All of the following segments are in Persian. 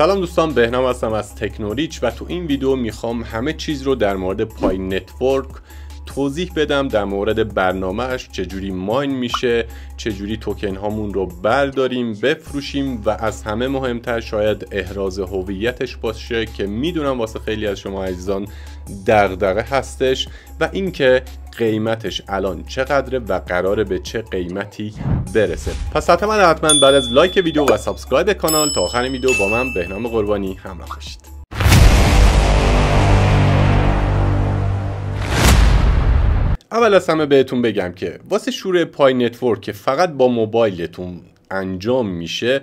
سلام دوستان، بهنام هستم از تکنوریچ و تو این ویدیو میخوام همه چیز رو در مورد پای نتورک توضیح بدم، در مورد برنامه‌اش، چجوری ماین میشه، چجوری توکن هامون رو برداریم بفروشیم و از همه مهمتر شاید احراز هویتش باشه که میدونم واسه خیلی از شما عزیزان دغدغه هستش و اینکه قیمتش الان چقدره و قراره به چه قیمتی برسه. پس حتما بعد از لایک ویدیو و سابسکرایب کانال تا آخر ویدیو با من بهنام قربانی همراه باشید. اول از همه بهتون بگم که واسه شروع پای نتورک که فقط با موبایلتون انجام میشه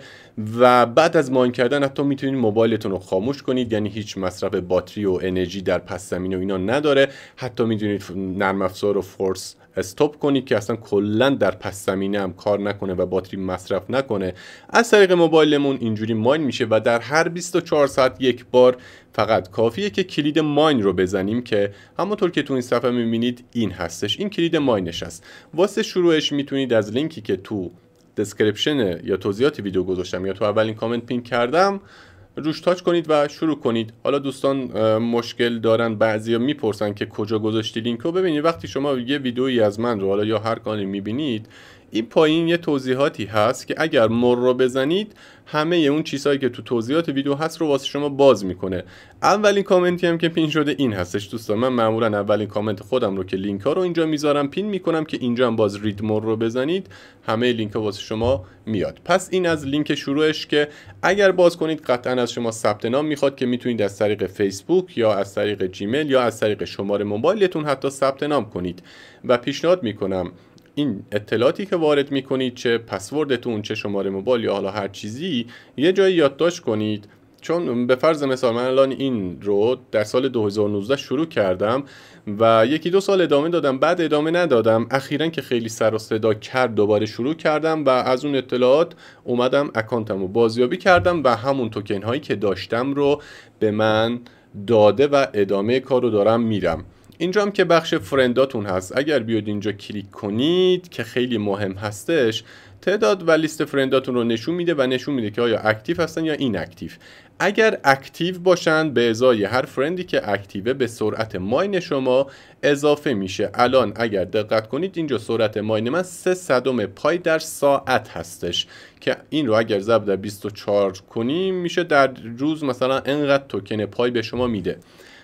و بعد از ماین کردن حتی میتونید موبایلتون رو خاموش کنید، یعنی هیچ مصرف باتری و انرژی در پس زمینه و اینا نداره. حتی میتونید نرم افزار رو فورس استاپ کنید که اصلا کلا در پس زمینه هم کار نکنه و باتری مصرف نکنه. از طریق موبایلمون اینجوری ماین میشه و در هر 24 ساعت یک بار فقط کافیه که کلید ماین رو بزنیم که همونطور که تو این صفحه میبینید این هستش، این کلید ماینش هست. واسه شروعش میتونید از لینکی که تو دسکریپشن یا توضیحات ویدیو گذاشتم یا تو اولین کامنت پین کردم روش تاچ کنید و شروع کنید. حالا دوستان مشکل دارن، بعضیا میپرسن که کجا گذاشتی لینک رو. ببینید وقتی شما یه ویدیویی از من رو حالا یا هر کانالی میبینید، این پایین یه توضیحاتی هست که اگر مر رو بزنید همه اون چیزهایی که تو توضیحات ویدیو هست رو واسه شما باز میکنه. اولین کامنتی هم که پین شده این هستش دوستان. من معمولا اولین کامنت خودم رو که لینک ها رو اینجا میذارم پین میکنم که اینجا هم باز رید مور رو بزنید همه لینک ها واسه شما میاد. پس این از لینک شروعش که اگر باز کنید قطعا از شما ثبت نام میخواد که میتونید از طریق فیسبوک یا از طریق جیمیل یا از طریق شماره موبایلتون حتی ثبت نام کنید و پیشنهاد میکنم این اطلاعاتی که وارد میکنید، چه پسوردتون، چه شماره موبایل یا حالا هر چیزی، یه جایی یادداشت کنید. چون به فرض مثال من الان این رو در سال 2019 شروع کردم و یکی دو سال ادامه دادم، بعد ادامه ندادم. اخیراً که خیلی سر و صدا کرد دوباره شروع کردم و از اون اطلاعات اومدم اکانتم رو بازیابی کردم و همون توکن هایی که داشتم رو به من داده و ادامه کار رو دارم میرم. اینجا هم که بخش فرنداتون هست، اگر بیاد اینجا کلیک کنید که خیلی مهم هستش، تعداد و لیست فرنداتون رو نشون میده و نشون میده که آیا اکتیو هستن یا این اکتیو. اگر اکتیو باشن به ازای هر فرندی که اکتیوه به سرعت ماین شما اضافه میشه. الان اگر دقت کنید اینجا سرعت ماین من 300 پای در ساعت هستش که این رو اگر ضرب در 24 کنیم میشه در روز مثلا انقدر توکن پای به شما میده.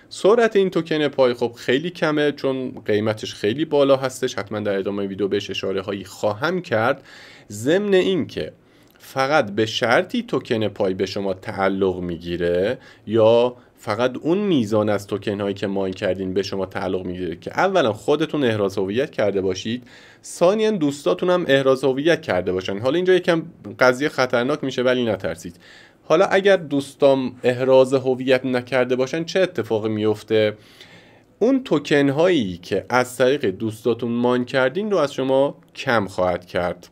سرعت این توکن پای خب خیلی کمه چون قیمتش خیلی بالا هستش. حتما در ادامه ویدیو بهش اشاره هایی خواهم کرد. ضمن این که فقط به شرطی توکن پای به شما تعلق میگیره یا فقط اون میزان از توکن هایی که ماین کردین به شما تعلق میگیره که اولا خودتون احراز هویت کرده باشید، ثانیا دوستاتون هم احراز هویت کرده باشن. حالا اینجا یکم قضیه خطرناک میشه ولی نترسید. حالا اگر دوستام احراز هویت نکرده باشن چه اتفاقی میفته؟ اون توکن هایی که از طریق دوستاتون ماین کردین رو از شما کم خواهد کرد.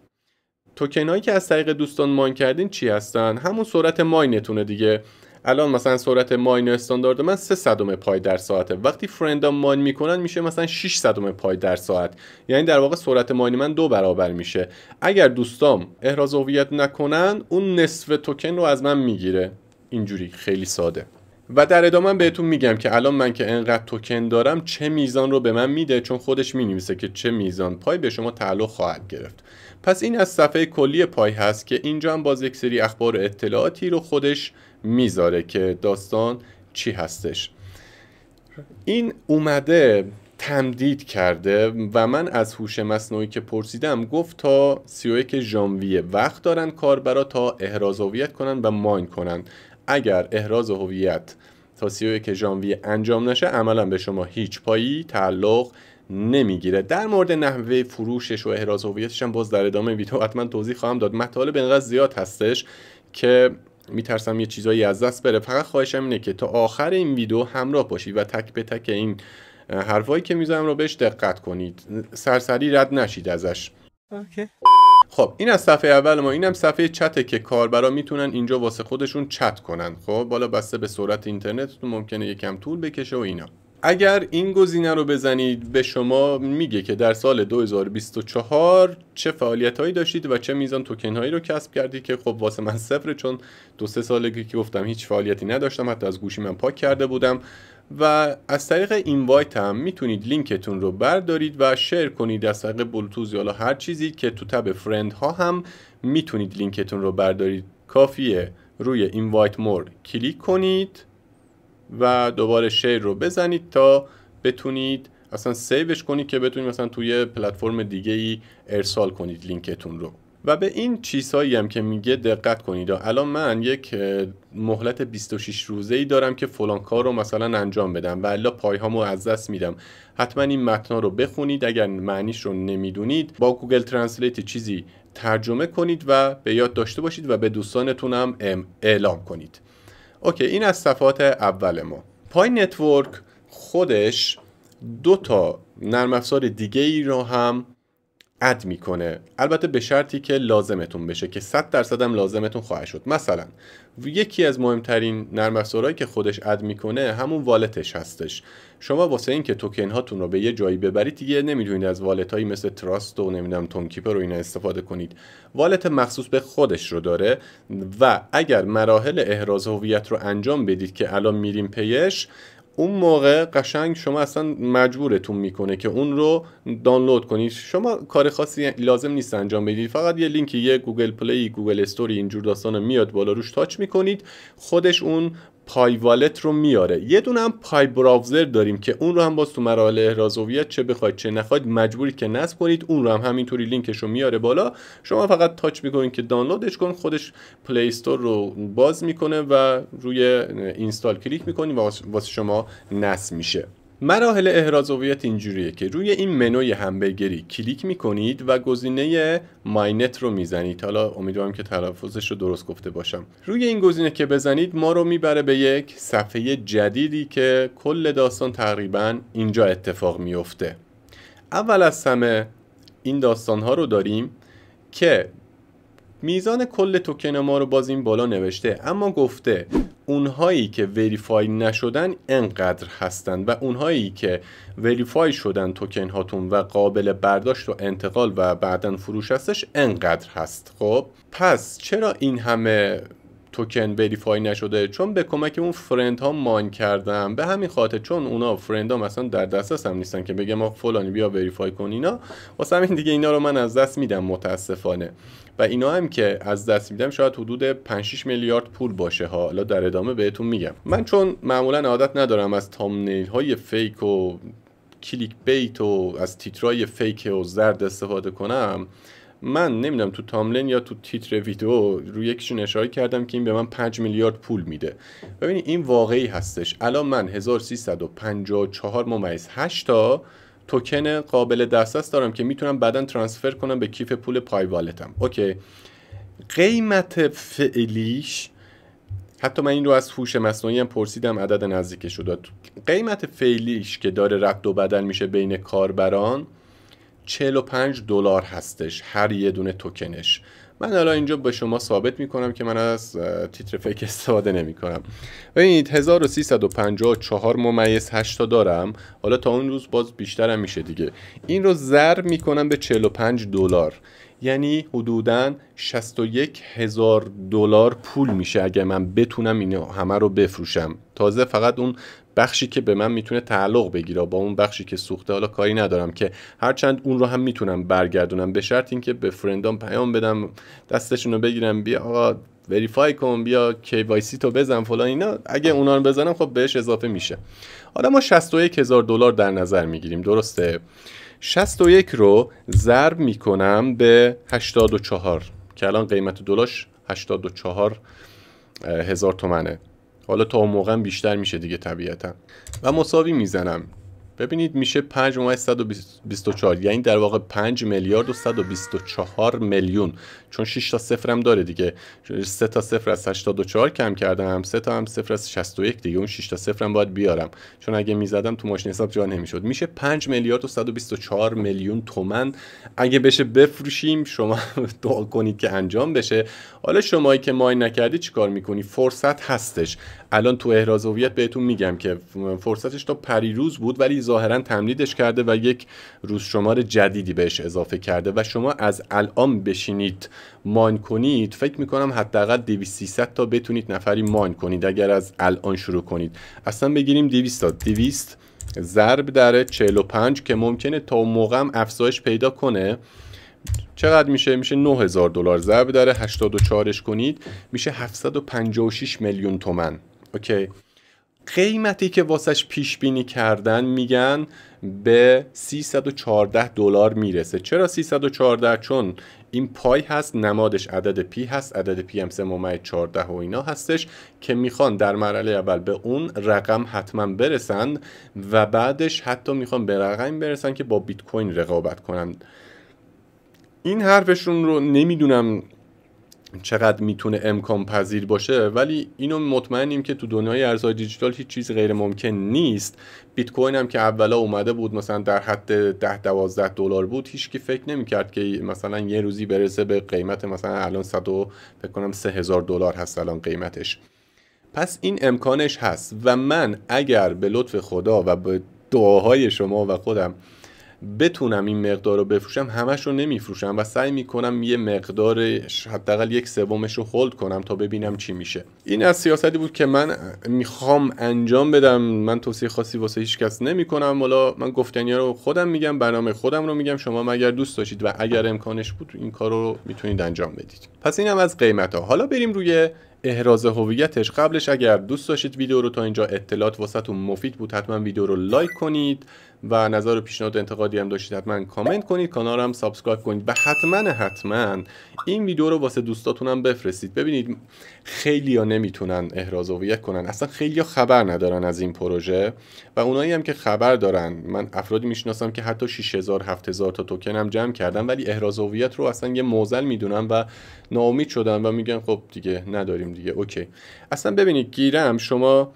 توکن هایی که از طریق دوستان ماین کردین چی هستن؟ همون سرعت ماینتونه دیگه. الان مثلا سرعت ماین استاندارد من 300 پای در ساعته. وقتی فرندام ماین میکنن میشه مثلا 600 پای در ساعت، یعنی در واقع سرعت ماین من 2 برابر میشه. اگر دوستام احراز هویت نکنن اون نصف توکن رو از من میگیره. اینجوری خیلی ساده. و در ادامه بهتون میگم که الان من که انقدر توکن دارم چه میزان رو به من میده، چون خودش مینویسه که چه میزان پای به شما تعلق خواهد گرفت. پس این از صفحه کلی پای هست که اینجا هم باز یک سری اخبار و اطلاعاتی رو خودش میذاره که داستان چی هستش. این اومده تمدید کرده و من از هوش مصنوعی که پرسیدم گفت تا 31 ژانویه وقت دارن کاربرا تا احراز هویت کنن و ماین کنن. اگر احراز هویت تا 31 ژانویه انجام نشه عملا به شما هیچ پایی تعلق نمیگیره. در مورد نحوه فروشش و احراز هویتش هم باز در ادامه ویدیو حتما توضیح خواهم داد. مطالب انقدر زیاد هستش که میترسم یه چیزایی از دست بره. فقط خواهشم اینه که تا آخر این ویدیو همراه باشید و تک به تک این حرفایی که میذارم رو بهش دقت کنید، سرسری رد نشید ازش. اوکی. خب این از صفحه اول ما. اینم صفحه چته که کاربرا میتونن اینجا واسه خودشون چت کنن. خب بالا بسته به سرعت اینترنتتون ممکنه یکم طول بکشه و اینا. اگر این گزینه رو بزنید به شما میگه که در سال 2024 چه فعالیت هایی داشتید و چه میزان توکن هایی رو کسب کردید، که خب واسه من صفره، چون 2-3 ساله که گفتم هیچ فعالیتی نداشتم، حتی از گوشی من پاک کرده بودم. و از طریق اینوایت هم میتونید لینکتون رو بردارید و شیر کنید از طریق بلوتوث یا هر چیزی، که تو تب فرند ها هم میتونید لینکتون رو بردارید. کافیه روی اینوایت مور کلیک کنید و دوباره شیر رو بزنید تا بتونید اصلا سیوش کنید که بتونید مثلا توی پلتفرم دیگه ای ارسال کنید لینکتون رو. و به این چیزهایی هم که میگه دقت کنید. الان من یک مهلت 26 روزه‌ای دارم که فلان کار رو مثلا انجام بدم و الا پایهامو از دست میدم. حتما این متن رو بخونید، اگر معنیش رو نمیدونید با گوگل ترنسلیت چیزی ترجمه کنید و به یاد داشته باشید و به دوستانتون هم اعلام کنید. اوکی، این از صفحات اول ما. پای نتورک خودش 2 نرم افزار دیگه ای رو هم اد میکنه، البته به شرطی که لازمتون بشه، که 100% هم لازمتون خواهد شد. مثلا یکی از مهمترین نرم افزارهایی که خودش اد میکنه همون والتش هستش. شما واسه این که توکن هاتون رو به یه جایی ببرید دیگه نمیدونید از والت هایی مثل تراست و نمیدونم تونکیپر رو اینا استفاده کنید. والت مخصوص به خودش رو داره و اگر مراحل احراز هویت رو انجام بدید که الان میریم پیش، اون موقع قشنگ شما اصلا مجبورتون میکنه که اون رو دانلود کنید. شما کار خاصی لازم نیست انجام بدید، فقط یه لینکی، یه گوگل پلی، گوگل استوری، اینجور داستانا میاد بالا، روش تاچ میکنید خودش اون پای والت رو میاره. یه دونه هم پای براوزر داریم که اون رو هم باز تو مراحل احراز هویت چه بخواید چه نخواید مجبورید که نصب کنید، اون رو هم همینطوری لینکش رو میاره بالا، شما فقط تاچ میکنید که دانلودش کن، خودش پلی استور رو باز میکنه و روی اینستال کلیک میکنید و واسه شما نصب میشه. مراحل احراز هویت اینجوریه که روی این منوی همبرگری کلیک میکنید و گزینه ماینت رو میزنید. حالا امیدوارم که تلفظش رو درست گفته باشم. روی این گزینه که بزنید ما رو میبره به یک صفحه جدیدی که کل داستان تقریبا اینجا اتفاق میفته. اول از همه این داستان ها رو داریم که میزان کل توکن ما رو باز این بالا نوشته، اما گفته اونهایی که وریفای نشدن انقدر هستن و اونهایی که وریفای شدن توکن هاتون و قابل برداشت و انتقال و بعدن فروش هستش انقدر هست. خب پس چرا این همه توکن وریفای نشده؟ چون به کمک اون فرند ها مان کردم. به همین خاطر چون اونا فرند ها مثلا در دسترس هم نیستن که بگم ما فلانی بیا وریفای کن اینا، واسه همین دیگه اینا رو من از دست میدم متاسفانه. و اینا هم که از دست میدم شاید حدود 5-6 میلیارد پول باشه. حالا در ادامه بهتون میگم. من چون معمولا عادت ندارم از تامنیل های فیک و کلیک بیت و از تیترای فیک و زرد استفاده کنم، من نمیدونم تو تاملین یا تو تیتر ویدیو روی یکیشون اشاره کردم که این به من 5 میلیارد پول میده. ببینید این واقعی هستش. الان من 1354.8 تا توکن قابل دسترس دارم که میتونم بعداً ترانسفر کنم به کیف پول پای والتم. اوکی، قیمت فعلیش، حتی من این رو از هوش مصنوعی هم پرسیدم، عدد نزدیکش رو داد. قیمت فعلیش که داره رد و بدل میشه بین کاربران $45 هستش هر یه دونه توکنش. من الان اینجا به شما ثابت میکنم که من از تیتر فیک استفاده نمی کنم. ببینید 1354.8 تا دارم. حالا تا اون روز باز بیشترم میشه دیگه. این رو ضرب میکنم به $45، یعنی حدوداً $61,000 پول میشه اگه من بتونم اینو همه رو بفروشم. تازه فقط اون بخشی که به من میتونه تعلق بگیره، با اون بخشی که سوخته حالا کاری ندارم، که هرچند اون رو هم میتونم برگردونم، به شرط اینکه به فرندام پیام بدم، دستشون رو بگیرم، بیا آقا وریفای کن، بیا KYC تو بزن فلان اینا. اگه اونا رو بزنم خب بهش اضافه میشه. حالا ما $61,000 در نظر میگیریم، درسته؟ 61 رو ضرب میکنم به 84 که الان قیمت دلارش 84,000 تومنه. حالا تا اون موقع بیشتر میشه دیگه طبیعتا. و مساوی میزنم. ببینید میشه 5,124، یعنی در واقع 5 میلیارد و 124 میلیون، چون 6 تا صفر هم داره دیگه. 3 تا صفر از 84 کم کردم، 3 تا هم صفر از 61 دیگه، اون 6 تا صفر هم باید بیارم، چون اگه میزدم تو ماشین حساب جا نمیشد. میشه 5 میلیارد و 124 میلیون تومن اگه بشه بفروشیم. شما دعا کنید که انجام بشه. حالا شمایی که ماین نکردی چیکار میکنی؟ فرصت هستش. الان تو احراز هویت بهتون میگم که فرصتش تا پریروز بود، ولی ظاهرا تمدیدش کرده و یک روز شمار جدیدی بهش اضافه کرده و شما از الان بشینید ماین کنید، فکر میکنم حداقل 200-300 تا بتونید نفری ماین کنید اگر از الان شروع کنید. اصلا بگیریم 200 تا، 200 ضرب در 45 که ممکنه تا اون موقع هم افزایش پیدا کنه. چقدر میشه؟ میشه $9000. ضرب در 84ش کنید میشه 756 میلیون تومن. اوکی. قیمتی که واسش پیش بینی کردن میگن به $314 میرسه. چرا 314؟ چون این پای هست، نمادش عدد پی هست، عدد پی هم 3.14 و اینا هستش که میخوان در مرحله اول به اون رقم حتما برسن و بعدش حتی میخوان به رقم برسن که با بیت کوین رقابت کنن. این حرفشون رو نمیدونم چقدر میتونه امکان پذیر باشه، ولی اینو مطمئنیم که تو دنیای ارزهای دیجیتال هیچ چیز غیر ممکن نیست. بیت کوین هم که اولا اومده بود مثلا در حد $10-12 بود، هیچکی فکر نمیکرد که مثلا یه روزی برسه به قیمت مثلا الان فکر کنم $3000 هست الان قیمتش. پس این امکانش هست و من اگر به لطف خدا و به دعاهای شما و خودم بتونم این مقدار رو بفروشم، همش رو نمیفروشم و سعی میکنم یه مقدار حداقل 1/3 رو هولد کنم تا ببینم چی میشه. این از سیاستی بود که من میخوام انجام بدم. من توصیه خاصی واسه هیچ کس نمیکنم، حالا من گفتنیا رو خودم میگم، برنامه خودم رو میگم. شما اگر دوست داشتید و اگر امکانش بود این کار رو میتونید انجام بدید. پس اینم از قیمت ها. حالا بریم روی احراز هویتش. قبلش اگر دوست داشتید ویدیو رو تا اینجا اطلاعات واسهتون مفید بود، حتما ویدیو رو لایک کنید و نظر و پیشنهاد انتقادی هم داشتید حتما کامنت کنید، کانال رو هم سابسکرایب کنید و حتما این ویدیو رو واسه دوستاتون هم بفرستید. ببینید خیلیا نمیتونن احراز هویت کنن، اصلا خیلیا خبر ندارن از این پروژه و اونایی هم که خبر دارن، من افرادی میشناسم که حتی 6000-7000 تا توکن هم جمع کردن ولی احراز هویت رو اصلا یه معضل میدونن و ناامید شدن و میگن خب دیگه نداریم دیگه. اوکی. اصلا ببینید گیرم شما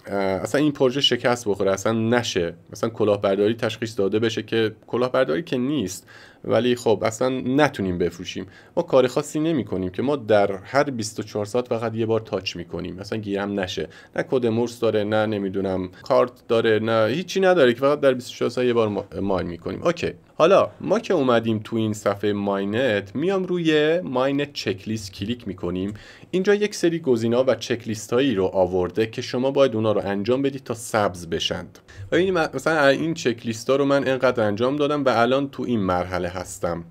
اصلا این پروژه شکست بخوره، اصلا نشه، مثلا کلاهبرداری تشخیص داده بشه که کلاهبرداری که نیست، ولی خب اصلا نتونیم بفروشیم. ما کار خاصی نمی کنیم که ما در هر 24 ساعت فقط یه بار تاچ میکنیم، مثلا گیرم نشه، نه کد مورس داره، نه نمیدونم کارت داره، نه هیچی نداره که فقط در 24 ساعت یه بار ماین میکنیم. اوکی. حالا ما که اومدیم تو این صفحه ماینت، میام روی ماینت چک لیست کلیک میکنیم. اینجا یک سری گزینه‌ها و چک لیست هایی رو آورده که شما باید اونا رو انجام بدید تا سبز بشند. و این مثلا این چک لیست ها رو من اینقدر انجام دادم و الان تو این مرحله هستم.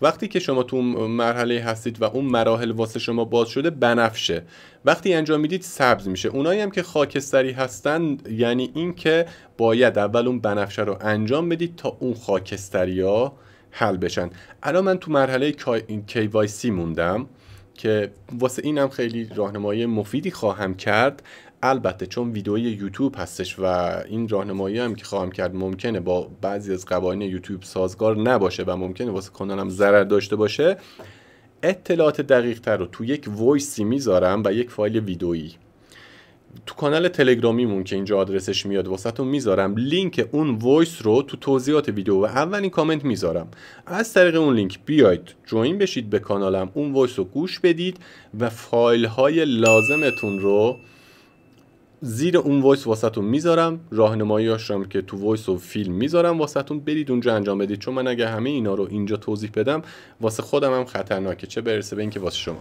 وقتی که شما تو مرحله هستید و اون مراحل واسه شما باز شده بنفشه، وقتی انجام میدید سبز میشه. اونایی هم که خاکستری هستن یعنی این که باید اول اون بنفشه رو انجام بدید تا اون خاکستری ها حل بشن. الان من تو مرحله KYC موندم که واسه اینم خیلی راهنمایی مفیدی خواهم کرد. البته چون ویدئوی یوتیوب هستش و این راهنمایی هم که خواهم کرد ممکنه با بعضی از قوانین یوتیوب سازگار نباشه و ممکنه واسه کانالم ضرر داشته باشه، اطلاعات دقیق تر رو تو یک وایسی میذارم و یک فایل ویدئویی تو کانال تلگرامیمون که اینجا آدرسش میاد واسهتون میذارم. لینک اون وایس رو تو توضیحات ویدیو و اولین کامنت میذارم. از طریق اون لینک بیاید جوین بشید به کانالم، اون وایس رو گوش بدید و فایل های لازمتون رو زیر اون وایس واسهتون میذارم. راهنمایی‌هاش هم که تو وایس و فیلم میذارم واسهتون، برید اونجا انجام بدید. چون من اگه همه اینا رو اینجا توضیح بدم واسه خودم هم خطرناکه، چه برسه به اینکه واسه شما.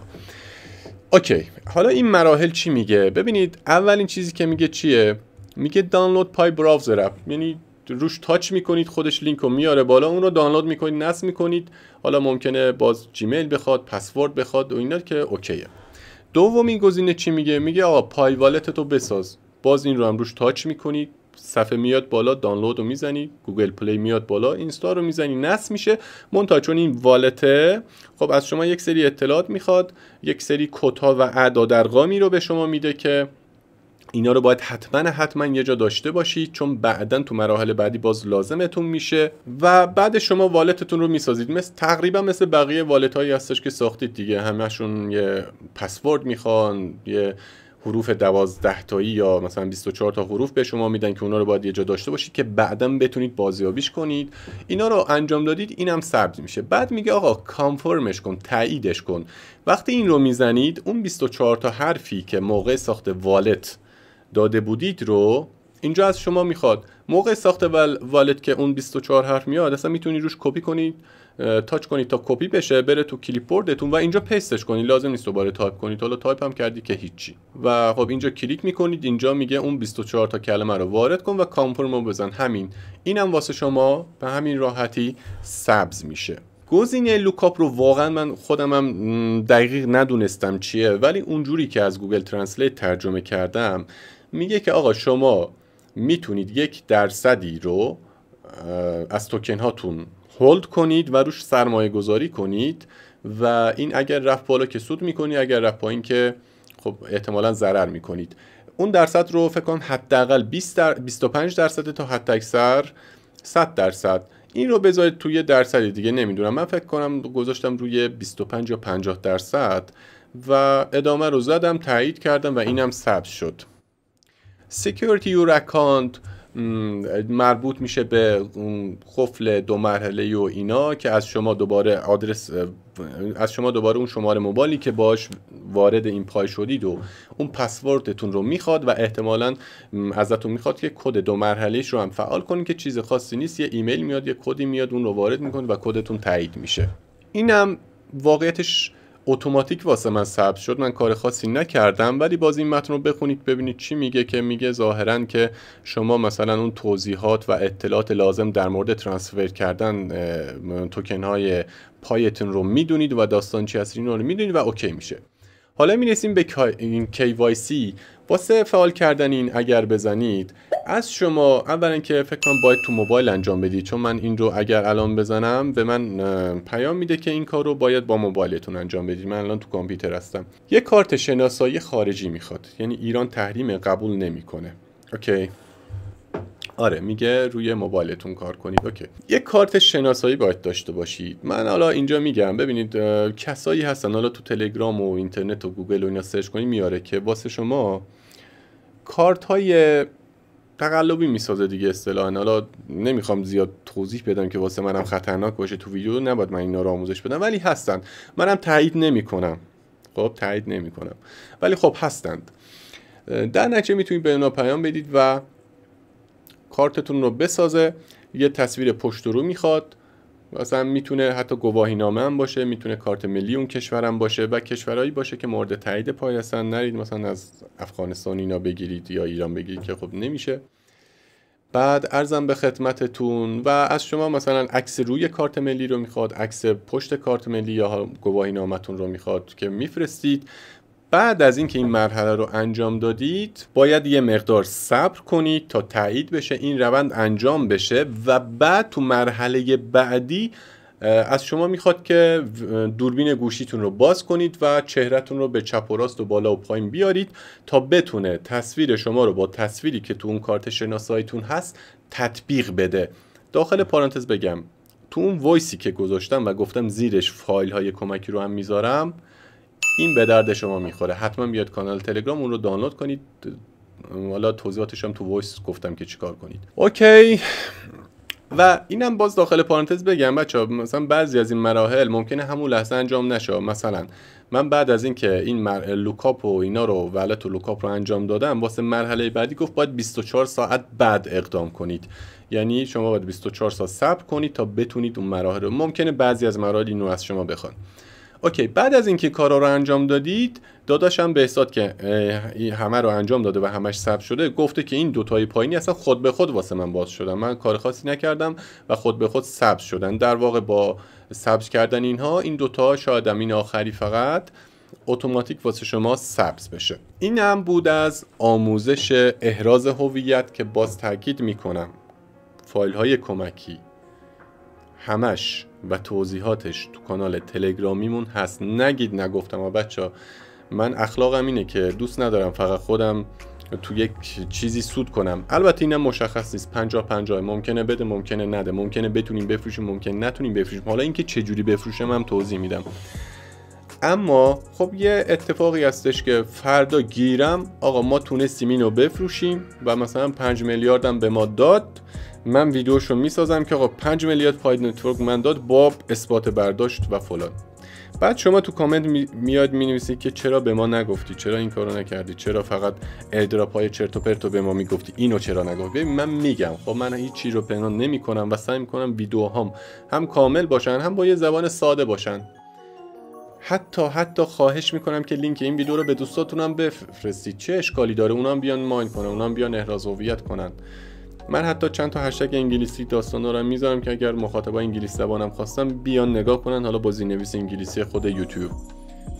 اوکی. حالا این مراحل چی میگه؟ ببینید اولین چیزی که میگه چیه؟ میگه دانلود پای براوزر اپ، یعنی روش تاچ میکنید خودش لینک رو میاره بالا، اون رو دانلود میکنید، نصب میکنید. حالا ممکنه باز جیمیل بخواد، پسورد بخواد و اینا که اوکیه. دومین گزینه چی میگه؟ میگه آقا پای والت تو بساز. باز این رو هم روش تاچ میکنی، صفحه میاد بالا، دانلود رو میزنی، گوگل پلی میاد بالا، اینستا رو میزنی، نصب میشه. منتها چون این والته خب از شما یک سری اطلاعات میخواد، یک سری کدها و اعداد ارقامی رو به شما میده که اینا رو باید حتما یه جا داشته باشید، چون بعداً تو مراحل بعدی باز لازمتون میشه. و بعد شما والتتون رو میسازید. تقریبا مثل بقیه والت هایی هستش که ساختید دیگه، همشون یه پسورد میخوان، یه حروف 12 تایی یا مثلا 24 تا حروف به شما میدن که اونا رو باید یه جا داشته باشید که بعداً بتونید بازیابیش کنید. اینا رو انجام دادید، اینم ثبت میشه. بعد میگه آقا کانفرمش کن، تاییدش کن. وقتی این رو میزنید، اون 24 تا حرفی که موقع ساخت والت داده بودید رو اینجا از شما میخواد. موقع ساخت والت که اون 24 حرف میاد، اصلا میتونید روش کپی کنید، تاچ کنید تا کپی بشه، بره تو کلیپبوردتون و اینجا پیستش کنید. لازم نیست دوباره تایپ کنید. حالا تایپ هم کردی که هیچی. و خب اینجا کلیک میکنید، اینجا میگه اون 24 تا کلمه رو وارد کن و کانفرم رو بزن. همین. اینم واسه شما به همین راحتی سبز میشه. گزینه لوکاپ رو واقعا من خودم هم دقیق ندونستم چیه، ولی اونجوری که از گوگل ترنسلیت ترجمه کردم میگه که آقا شما میتونید 1% رو از توکن هاتون هولد کنید و روش سرمایه گذاری کنید و این اگر رفت بالا که سود میکنید، اگر رفت پایین که خب احتمالاً ضرر میکنید. اون درصد رو فکر کنم حداقل 25% تا حد اکثر 100%. این رو بذارید توی درصدی دیگه نمیدونم، من فکر کنم گذاشتم روی 25 یا 50% و ادامه رو زدم، تایید کردم و اینم ثبت شد. Security Your Account مربوط میشه به قفل 2 مرحله و اینا که از شما دوباره اون شماره موبایلی که باش وارد این پای شدید و اون پسوردتون رو میخواد و احتمالاً ازتون میخواد که کد 2 مرحله‌اش رو هم فعال کنید که چیز خاصی نیست. یه ایمیل میاد، یه کدی میاد، اون رو وارد میکنید و کدتون تایید میشه. اینم واقعیتش اتوماتیک واسه من ثبت شد، من کار خاصی نکردم، ولی باز این متن رو بخونید ببینید چی میگه. که میگه ظاهراً که شما مثلا اون توضیحات و اطلاعات لازم در مورد ترانسفر کردن توکن های پایتون رو میدونید و داستان چی هست اینا رو میدونید و اوکی میشه. حالا میرسیم به این KYC. واسه فعال کردن این اگر بزنید، از شما اولا که فکر کنم باید تو موبایل انجام بدید، چون من این رو اگر الان بزنم به من پیام میده که این کار رو باید با موبایلتون انجام بدید. من الان تو کامپیوتر هستم. یه کارت شناسایی خارجی میخواد، یعنی ایران تحریم قبول نمیکنه. اوکی. آره میگه روی موبایلتون کار کنید. اوکی. یه کارت شناسایی باید داشته باشید. من حالا اینجا میگم ببینید کسایی هستن، حالا تو تلگرام و اینترنت و گوگل و اینا سرچ کنید میاره که واسه شما کارت های تقلبی میسازه دیگه اصطلاحاً. حالا نمیخوام زیاد توضیح بدم که واسه منم خطرناک باشه تو ویدیو، نباید من اینا رو آموزش بدم، ولی هستن. منم تایید نمیکنم. خب تایید نمیکنم، ولی خب هستند. در نتیجه میتونید به اونا پیام بدید و کارتتون رو بسازه. یه تصویر پشت رو میخواد، مثلا میتونه حتی گواهینامه هم باشه، میتونه کارت ملی اون کشورم باشه و کشورهایی باشه که مورد تایید پای هستن. نرید مثلا از افغانستان اینا بگیرید یا ایران بگیرید که خب نمیشه. بعد عرضم به خدمتتون و از شما مثلا عکس روی کارت ملی رو میخواد، عکس پشت کارت ملی یا گواهینامه‌تون رو میخواد که میفرستید. بعد از اینکه این مرحله رو انجام دادید باید یه مقدار صبر کنید تا تایید بشه، این روند انجام بشه و بعد تو مرحله بعدی از شما میخواد که دوربین گوشیتون رو باز کنید و چهرهتون رو به چپ و راست و بالا و پایین بیارید تا بتونه تصویر شما رو با تصویری که تو اون کارت شناساییتون هست تطبیق بده. داخل پارانتز بگم تو اون وایسی که گذاشتم و گفتم زیرش فایل های کمکی رو هم میذارم، این به درد شما میخوره. حتما بیاد کانال تلگرام اون رو دانلود کنید. حالا توضیحاتش هم تو وایس گفتم که چیکار کنید. اوکی. و اینم باز داخل پارانتز بگم بچه‌ها، مثلا بعضی از این مراحل ممکنه همون لحظه انجام نشه. مثلا من بعد از اینکه این لوکاپ و اینا رو ولت و لوکاپ رو انجام دادم، واسه مرحله بعدی گفت باید 24 ساعت بعد اقدام کنید. یعنی شما باید 24 ساعت صبر کنید تا بتونید اون مراحل رو، ممکنه بعضی از مراحل اینو از شما بخوان. اوکی. بعد از اینکه کارا رو انجام دادید، داداشم بهزاد که همه رو انجام داده و همش ثبت شده گفته که این دوتای پایینی اصلا خود به خود واسه من باز شدن، من کار خاصی نکردم و خود به خود ثبت شدن. در واقع با ثبت کردن اینها این دوتا شاید این آخری فقط اتوماتیک واسه شما ثبت بشه. این هم بود از آموزش احراز هویت که باز تاکید میکنم فایل های کمکی همش و توضیحاتش تو کانال تلگرامیمون هست. نگید نگفتم. بچه‌ها من اخلاقم اینه که دوست ندارم فقط خودم تو یک چیزی سود کنم. البته اینم مشخص نیست، 50-50 ممکنه بده ممکنه نده، ممکنه بتونیم بفروشیم ممکنه نتونیم بفروشیم. حالا اینکه چه جوری بفروشم هم توضیح میدم. اما خب یه اتفاقی هستش که فردا گیرم آقا ما تونستیم اینو بفروشیم و مثلا 5 میلیاردم به ما داد، من ویدیوشو میسازم که آقا 5 میلیارد پاید نتورک من داد با اثبات برداشت و فلان. بعد شما تو کامنت میاد مینویسید که چرا به ما نگفتی، چرا این کارو نکردی، چرا فقط ایردراپ های چرت و پرتو به ما میگفتی، اینو چرا نگفتی. ببین من میگم، خب من هیچ چیزی رو پنهان نمیکنم و سعی میکنم ویدیوهام هم کامل باشن هم با یه زبان ساده باشن. حتی خواهش میکنم که لینک این ویدیو رو به دوستاتونم بفرستید، چه اشکالی داره اونام بیان ماین کنن، اونام بیان احراز هویت کنن. من حتی چند تا هشتگ انگلیسی داستانا رو میذارم که اگر مخاطبای انگلیسی زبانم خواستم بیان نگاه کنن، حالا با زیرنویس انگلیسی خود یوتیوب.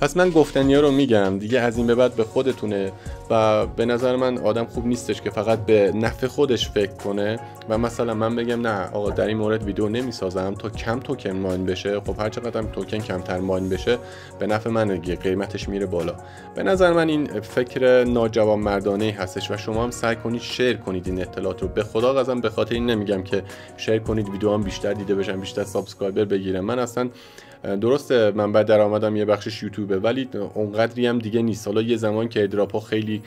پس من گفتنیا رو میگم دیگه، از این به بعد به خودتونه و به نظر من آدم خوب نیستش که فقط به نفع خودش فکر کنه و مثلا من بگم نه آقا در این مورد ویدیو نمیسازم تا کم توکن ماین بشه. خب هر چقدر هم توکن کمتر ماین بشه به نفع من دیگه، قیمتش میره بالا. به نظر من این فکر ناجوانمردانه هستش و شما هم سعی کنید شیر کنید این اطلاعات رو. به خدا قسم به خاطر این نمیگم که شیر کنید ویدیوام بیشتر دیده بشن، بیشتر سابسکرایبر بگیرم. من اصلا درسته منبع درآمدم یه بخشش یوتیوبه ولی اونقدری هم دیگه نیست. حالا یه زمان که ایردراپ ها خیلی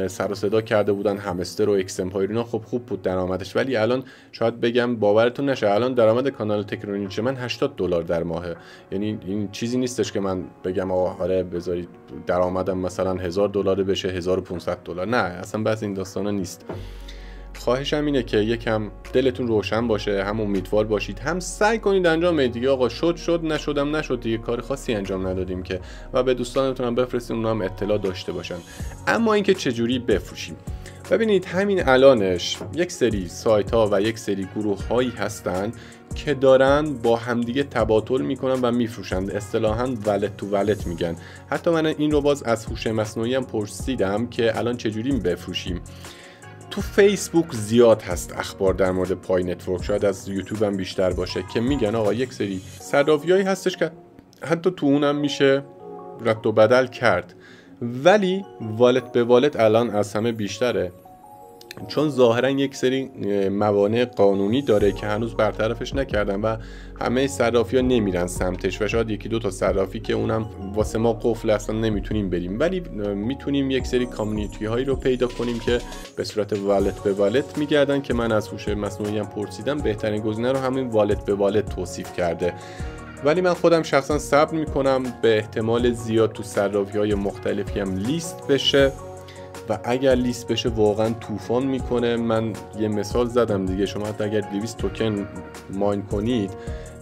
سر و صدا کرده بودن، همستر و اکس امپایر اینا، خب خوب بود درآمدش، ولی الان شاید بگم باورتون نشه الان درآمد کانال تکنولوژی من $80 در ماهه. یعنی این چیزی نیستش که من بگم آقا آره بذارید درآمدم مثلا $1000 بشه $1500. نه اصلا بس این داستانا نیست. خواهشم اینه که یکم دلتون روشن باشه، هم امیدوار باشید، هم سعی کنید انجام بدید دیگه. آقا شد نشد دیگه، کار خاصی انجام ندادیم که، و به دوستانتون هم بفرستید اونا هم اطلاع داشته باشن. اما اینکه چجوری بفروشیم، ببینید همین الانش یک سری سایت ها و یک سری گروه هایی هستن که دارن با همدیگه تبادل میکنن و میفروشن، اصطلاحاً ولت تو ولت میگن. حتی من این رو باز از هوش مصنوعی هم پرسیدم که الان چجوری بفروشیم. تو فیسبوک زیاد هست اخبار در مورد پای نتورک، شاید از یوتیوب هم بیشتر باشه، که میگن آقا یک سری صرافیایی هستش که حتی تو اونم میشه رد و بدل کرد، ولی والت به والت الان از همه بیشتره، چون ظاهرا یک سری موانع قانونی داره که هنوز برطرفش نکردن و همه صرافی‌ها نمیرن سمتش و شاید یکی دو تا صرافی که اونم واسه ما قفل اصلا نمیتونیم بریم، ولی میتونیم یک سری کامیونیتی هایی رو پیدا کنیم که به صورت والت به والت میگردن، که من از هوش مصنوعی هم پرسیدم بهترین گزینه رو همین والت به والت توصیف کرده. ولی من خودم شخصا صبر میکنم، به احتمال زیاد تو صرافی‌های مختلفی هم لیست بشه و اگر لیست بشه واقعا طوفان میکنه. من یه مثال زدم دیگه، شما حتی اگر 200 توکن ماین کنید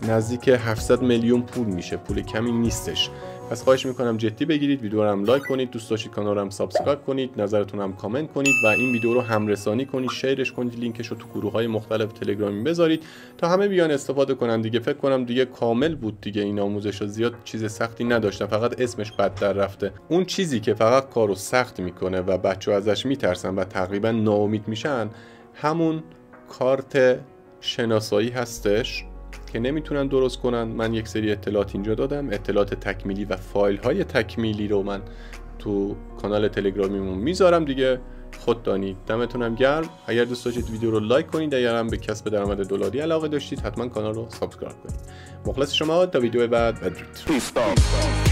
نزدیک 700 میلیون پول میشه، پول کمی نیستش. پس خواهش میکنم جدی بگیرید، ویدیو رو هم لایک کنید، دوست داشتید کانال رو هم سابسکرایب کنید، نظرتون هم کامنت کنید و این ویدیو رو هم رسانی کنید، شیرش کنید، لینکش رو تو گروه های مختلف تلگرامی بذارید تا همه بیان استفاده کنن دیگه. فکر کنم دیگه کامل بود دیگه این آموزش، زیاد چیز سختی نداشتم، فقط اسمش بدتر رفته. اون چیزی که فقط کارو سخت میکنه و بچه‌ها ازش میترسن و تقریبا ناامید میشن، همون کارت شناسایی هستش که نمیتونن درست کنن. من یک سری اطلاعات اینجا دادم، اطلاعات تکمیلی و فایل های تکمیلی رو من تو کانال تلگرامیمون میذارم دیگه، خود دانید. دمتونم گرم. اگر دوست داشتید ویدیو رو لایک کنید، اگر هم به کسب درآمد دلاری علاقه داشتید حتما کانال رو سابسکرایب کنید. مخلص شما، تا ویدیو بعد، بدرود.